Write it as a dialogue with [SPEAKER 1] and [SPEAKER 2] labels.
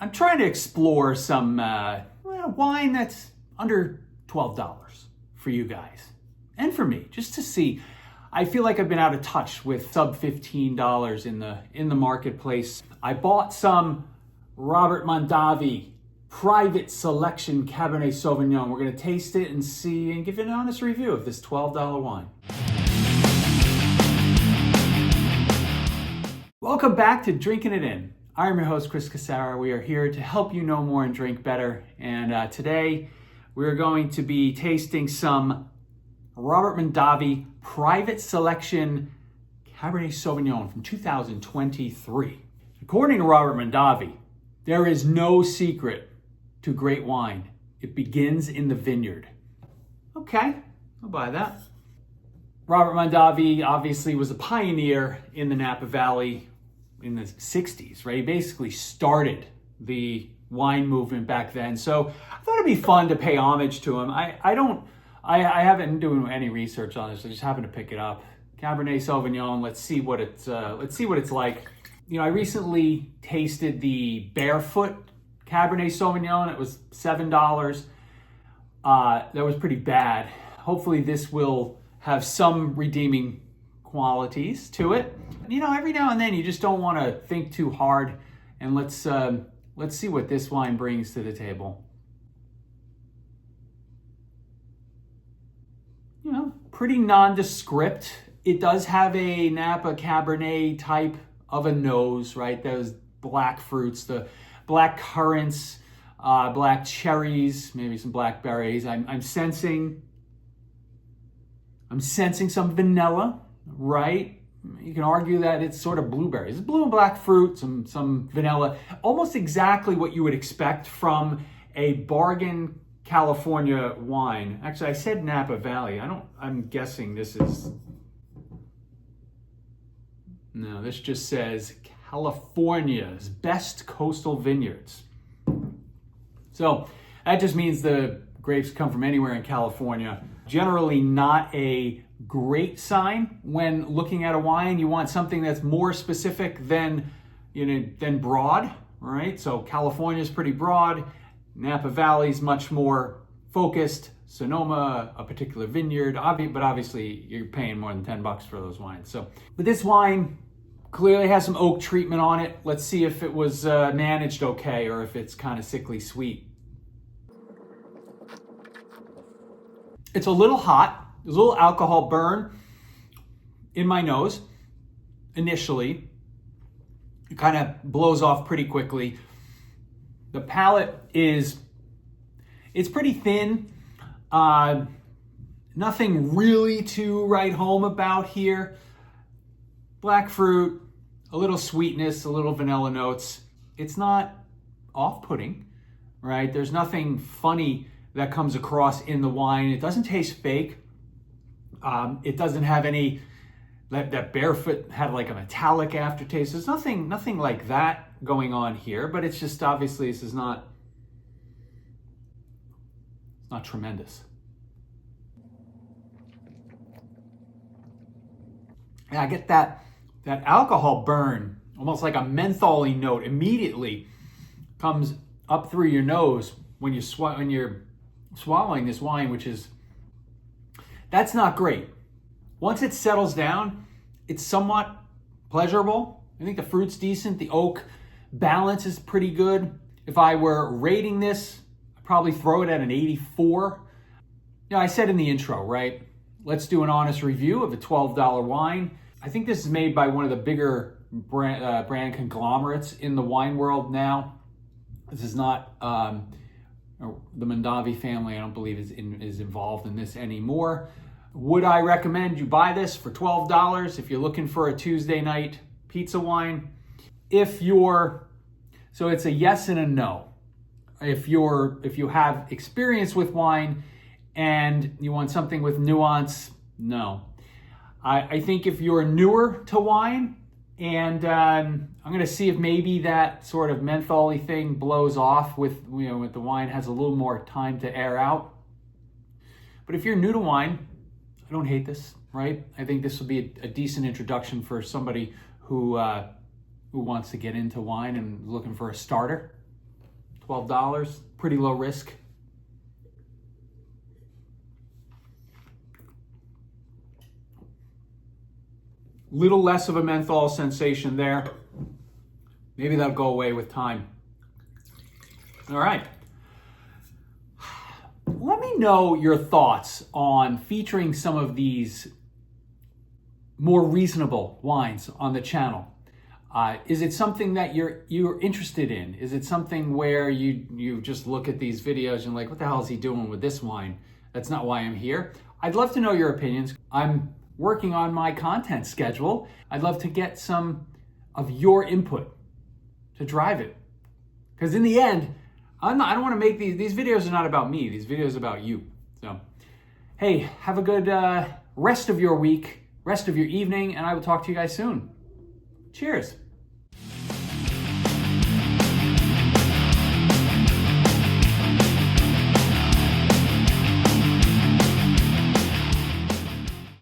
[SPEAKER 1] I'm trying to explore some wine that's under $12 for you guys and for me, just to see. I feel like I've been out of touch with sub $15 in the marketplace. I bought some Robert Mondavi Private Selection Cabernet Sauvignon. We're going to taste it and see and give it an honest review of this $12 wine. Welcome back to Drinking It In. I'm your host, Chris Casara. We are here to help you know more and drink better. And today we're going to be tasting some Robert Mondavi Private Selection Cabernet Sauvignon from 2023. According to Robert Mondavi, there is no secret to great wine. It begins in the vineyard. Okay, I'll buy that. Robert Mondavi obviously was a pioneer in the Napa Valley in the 60s, right? He basically started the wine movement back then. So I thought it'd be fun to pay homage to him. I haven't been doing any research on this. I just happened to pick it up. Cabernet Sauvignon. Let's see what it's like. You know, I recently tasted the Barefoot Cabernet Sauvignon. It was $7. That was pretty bad. Hopefully this will have some redeeming qualities to it. You know, every now and then you just don't want to think too hard. And let's see what this wine brings to the table. You know, pretty nondescript. It does have a Napa Cabernet type of a nose, right? Those black fruits, the black currants, black cherries, maybe some blackberries. I'm sensing some vanilla, right? You can argue that it's sort of blueberries. It's blue and black fruit, some vanilla, almost exactly what you would expect from a bargain California wine. Actually, I said Napa Valley. I'm guessing this is, no, this just says California's best coastal vineyards. So that just means the grapes come from anywhere in California. Generally not a great sign when looking at a wine. You want something that's more specific than broad, right? So California is pretty broad. Napa Valley is much more focused. Sonoma, a particular vineyard, but obviously you're paying more than $10 for those wines. But this wine clearly has some oak treatment on it. Let's see if it was managed okay or if it's kind of sickly sweet. It's a little hot. There's a little alcohol burn in my nose initially. It kind of blows off pretty quickly. The palate it's pretty thin. Nothing really to write home about here. Black fruit, a little sweetness, a little vanilla notes. It's not off-putting, right? There's nothing funny that comes across in the wine. It doesn't taste fake. It doesn't have any, that Barefoot had like a metallic aftertaste. There's nothing like that going on here, but it's just obviously this is not tremendous. And I get that alcohol burn, almost like a mentholy note immediately comes up through your nose when you're swallowing this wine, that's not great. Once it settles down, it's somewhat pleasurable. I think the fruit's decent. The oak balance is pretty good. If I were rating this, I'd probably throw it at an 84. You know, I said in the intro, right? Let's do an honest review of a $12 wine. I think this is made by one of the bigger brand conglomerates in the wine world now. This is not the Mondavi family. I don't believe is involved in this anymore. Would I recommend you buy this for $12 if you're looking for a Tuesday night pizza wine? So it's a yes and a no. If you have experience with wine and you want something with nuance, no. I think if you're newer to wine, and I'm going to see if maybe that sort of mentholy thing blows off with the wine has a little more time to air out. But if you're new to wine, I don't hate this, right? I think this will be a decent introduction for somebody who wants to get into wine and looking for a starter. $12, pretty low risk. Little less of a menthol sensation there. Maybe that'll go away with time. All right. Let me know your thoughts on featuring some of these more reasonable wines on the channel. Is it something that you're interested in? Is it something where you just look at these videos and like, what the hell is he doing with this wine? That's not why I'm here. I'd love to know your opinions. I'm working on my content schedule. I'd love to get some of your input to drive it. Because in the end, I don't want to make these videos are not about me. These videos are about you. So, hey, have a good rest of your week, rest of your evening, and I will talk to you guys soon. Cheers.